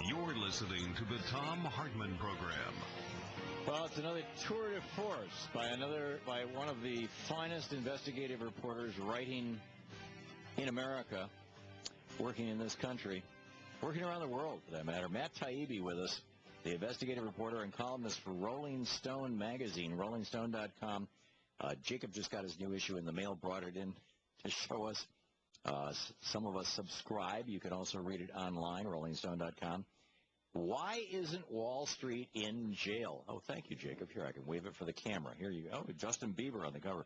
You're listening to the Thom Hartmann Program. Well, it's another tour de force by one of the finest investigative reporters writing in America, working in this country, working around the world for that matter. Matt Taibbi with us, the investigative reporter and columnist for Rolling Stone magazine, rollingstone.com. Jacob just got his new issue in the mail, brought it in to show us. Some of us subscribe. You can also read it online, rollingstone.com. Why isn't Wall Street in jail? Oh, thank you, Jacob. Here, I can wave it for the camera. Here you go. Justin Bieber on the cover.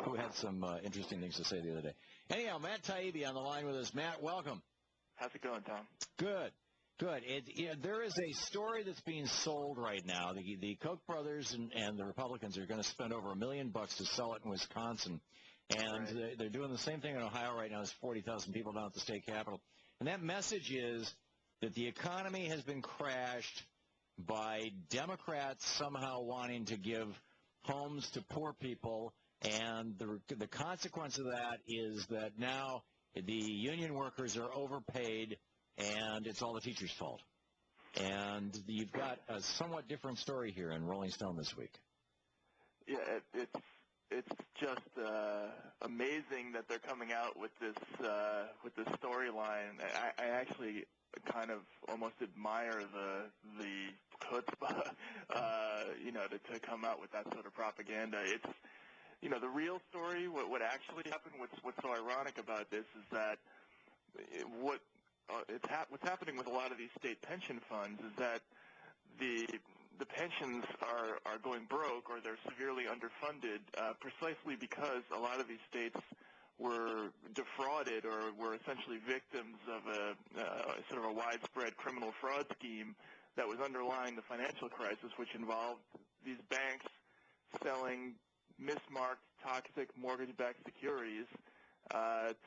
Who had some interesting things to say the other day. Anyhow, Matt Taibbi on the line with us. Matt, welcome. How's it going, Tom? Good. Good. There is a story that's being sold right now. The Koch brothers and the Republicans are going to spend over $1 million to sell it in Wisconsin. And right. They're doing the same thing in Ohio right now. There's 40,000 people down at the state capitol. And that message is that the economy has been crashed by Democrats somehow wanting to give homes to poor people. And the consequence of that is that now the union workers are overpaid, and it's all the teachers' fault. And you've got a somewhat different story here in Rolling Stone this week. Yeah, it's just amazing that they're coming out with this storyline. I actually kind of almost admire the chutzpah, to come out with that sort of propaganda. It's, the real story. What actually happened? What's so ironic about this is that what's happening with a lot of these state pension funds is that the pensions are going broke, or they're severely underfunded, precisely because a lot of these states were defrauded or were essentially victims of a sort of a widespread criminal fraud scheme that was underlying the financial crisis, which involved these banks selling mismarked, toxic mortgage-backed securities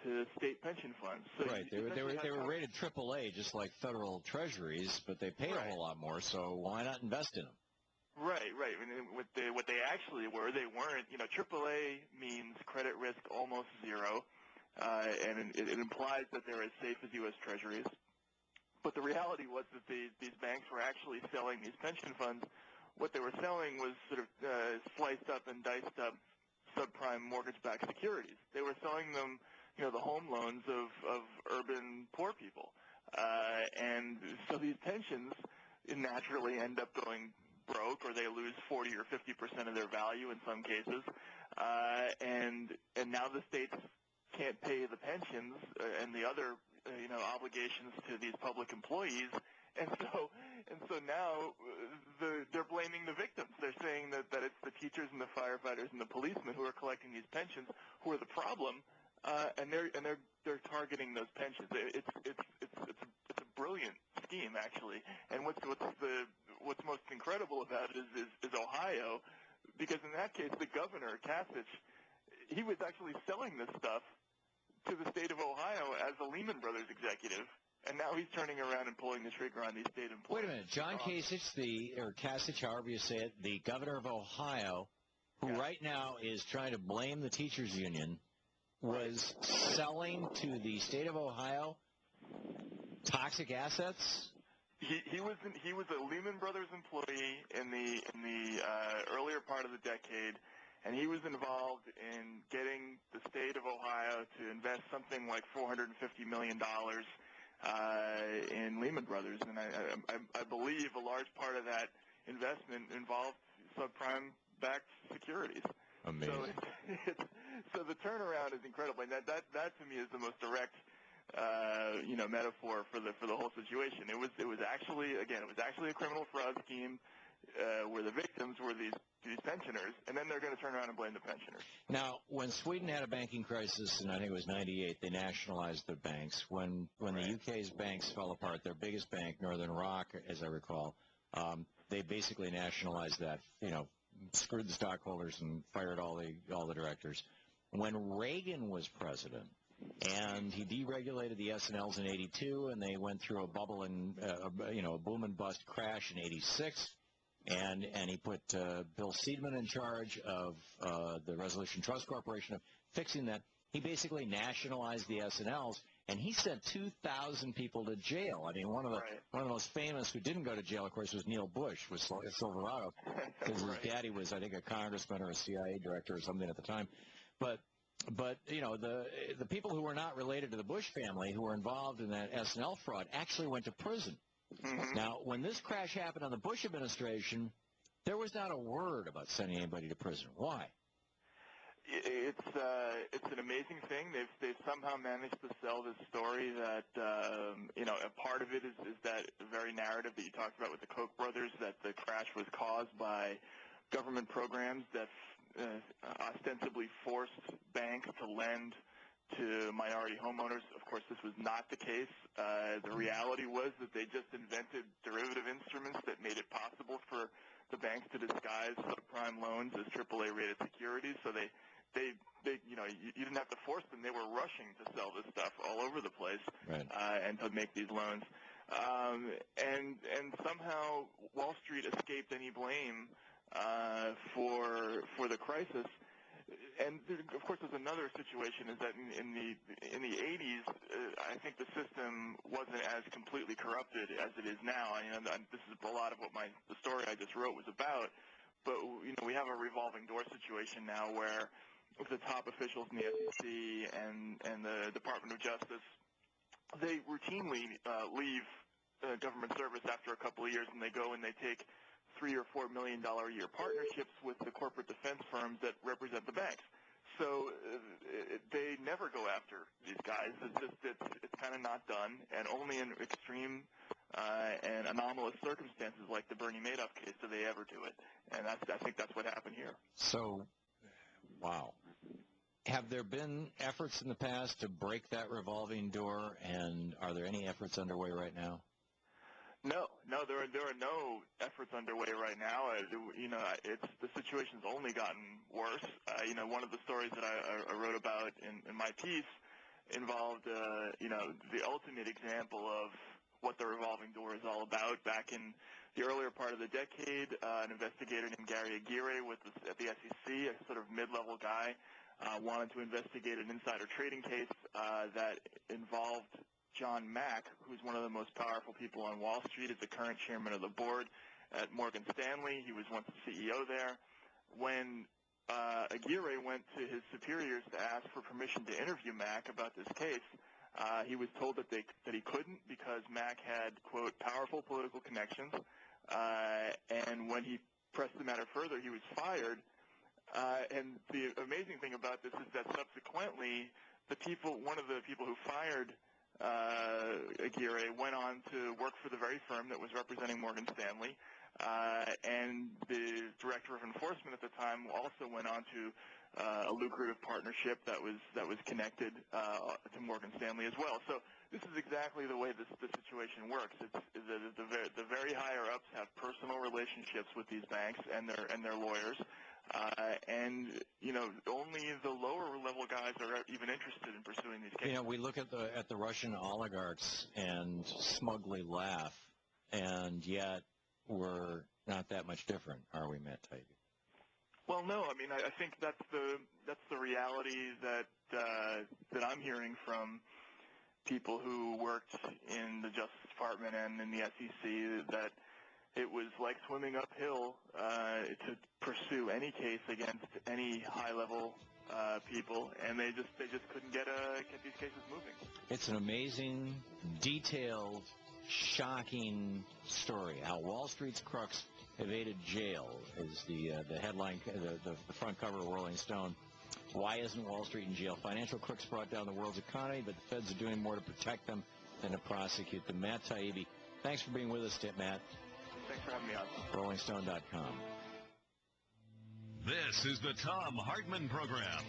to state pension funds. So right. They were rated AAA, just like federal treasuries, but they paid a whole lot more. So why not invest in them? Right. I mean, what they actually were, they weren't. AAA means credit risk almost zero, and it implies that they're as safe as U.S. treasuries. But the reality was that these banks were actually selling these pension funds. What they were selling was sort of sliced up and diced up subprime mortgage-backed securities. They were selling them, the home loans of urban poor people. And so these pensions naturally end up going broke, or they lose 40 or 50% of their value in some cases. And now the states can't pay the pensions and the other, obligations to these public employees. And so now they're blaming the victims. They're saying that it's the teachers and the firefighters and the policemen who are collecting these pensions who are the problem, and they're targeting those pensions. It's a brilliant scheme, actually. And what's most incredible about it is Ohio, because in that case the governor Kasich, he was actually selling this stuff to the state of Ohio as a Lehman Brothers executive. And now he's turning around and pulling the trigger on these state employees. Wait a minute. John Kasich, or Kasich, however you say it, the governor of Ohio, who right now is trying to blame the teachers union, was selling to the state of Ohio toxic assets? He was a Lehman Brothers employee in the earlier part of the decade, and he was involved in getting the state of Ohio to invest something like $450 million in Lehman Brothers, and I believe a large part of that investment involved subprime-backed securities. Amazing. So the turnaround is incredible, and that to me is the most direct, metaphor for the whole situation. It was actually a criminal fraud scheme where the victims were these pensioners, and then they're going to turn around and blame the pensioners. Now, when Sweden had a banking crisis, and I think it was '98, they nationalized their banks. When the UK's banks fell apart, their biggest bank, Northern Rock, as I recall, they basically nationalized that, screwed the stockholders and fired all the directors. When Reagan was president, and he deregulated the S&Ls in '82, and they went through a bubble and a boom and bust crash in '86. And he put Bill Seidman in charge of the Resolution Trust Corporation of fixing that. He basically nationalized the S&Ls, and he sent 2,000 people to jail. I mean, one of the most famous who didn't go to jail, of course, was Neil Bush with Silverado, because his daddy was, I think, a congressman or a CIA director or something at the time. But you know, the people who were not related to the Bush family who were involved in that S&L fraud actually went to prison. Mm-hmm. Now, when this crash happened on the Bush administration, there was not a word about sending anybody to prison. Why? It's an amazing thing. They've somehow managed to sell this story that you know, a part of it is that very narrative that you talked about with the Koch brothers, that the crash was caused by government programs that ostensibly forced banks to lend to minority homeowners. Of course, this was not the case. The reality was that they just invented derivative instruments that made it possible for the banks to disguise subprime loans as AAA-rated securities. So they you know, you didn't have to force them. They were rushing to sell this stuff all over the place, right, and to make these loans. And somehow Wall Street escaped any blame for the crisis. And of course, there's another situation is that in the 80s, I think the system wasn't as completely corrupted as it is now. This is a lot of what the story I just wrote was about. But you know, we have a revolving door situation now where the top officials in the SEC and the Department of Justice, they routinely leave government service after a couple of years, and they go and they take $3 or $4 million a year partnerships with the corporate defense firms that represent the banks. So they never go after these guys. It's kind of not done, and only in extreme and anomalous circumstances like the Bernie Madoff case do they ever do it. And I think that's what happened here. So, wow. Have there been efforts in the past to break that revolving door, and are there any efforts underway right now? No, there are no efforts underway right now. You know, the situation's only gotten worse. You know, one of the stories that I wrote about in my piece involved, you know, the ultimate example of what the revolving door is all about. Back in the earlier part of the decade, an investigator named Gary Aguirre at the SEC, a sort of mid-level guy, wanted to investigate an insider trading case that involved John Mack, who's one of the most powerful people on Wall Street, is the current chairman of the board at Morgan Stanley. He was once the CEO there. When Aguirre went to his superiors to ask for permission to interview Mack about this case, he was told that he couldn't because Mack had, quote, powerful political connections. And when he pressed the matter further, he was fired. And the amazing thing about this is that subsequently, one of the people who fired Aguirre went on to work for the very firm that was representing Morgan Stanley, and the director of enforcement at the time also went on to a lucrative partnership that was connected to Morgan Stanley as well. So this is exactly the way this situation works. The very higher ups have personal relationships with these banks and their lawyers. And, you know, only the lower level guys are even interested in pursuing these cases. You know, we look at the Russian oligarchs and smugly laugh, and yet we're not that much different, are we, Matt Taibbi? Well, no. I mean, I think that's the reality that I'm hearing from people who worked in the Justice Department and in the SEC, that it was like swimming uphill to pursue any case against any high-level people, and they just couldn't get these cases moving. It's an amazing, detailed, shocking story. How Wall Street's crooks evaded jail is the headline, the front cover of Rolling Stone. Why isn't Wall Street in jail? Financial crooks brought down the world's economy, but the feds are doing more to protect them than to prosecute them. Matt Taibbi, thanks for being with us, Matt. Thanks for having me on. RollingStone.com. This is the Thom Hartmann Program.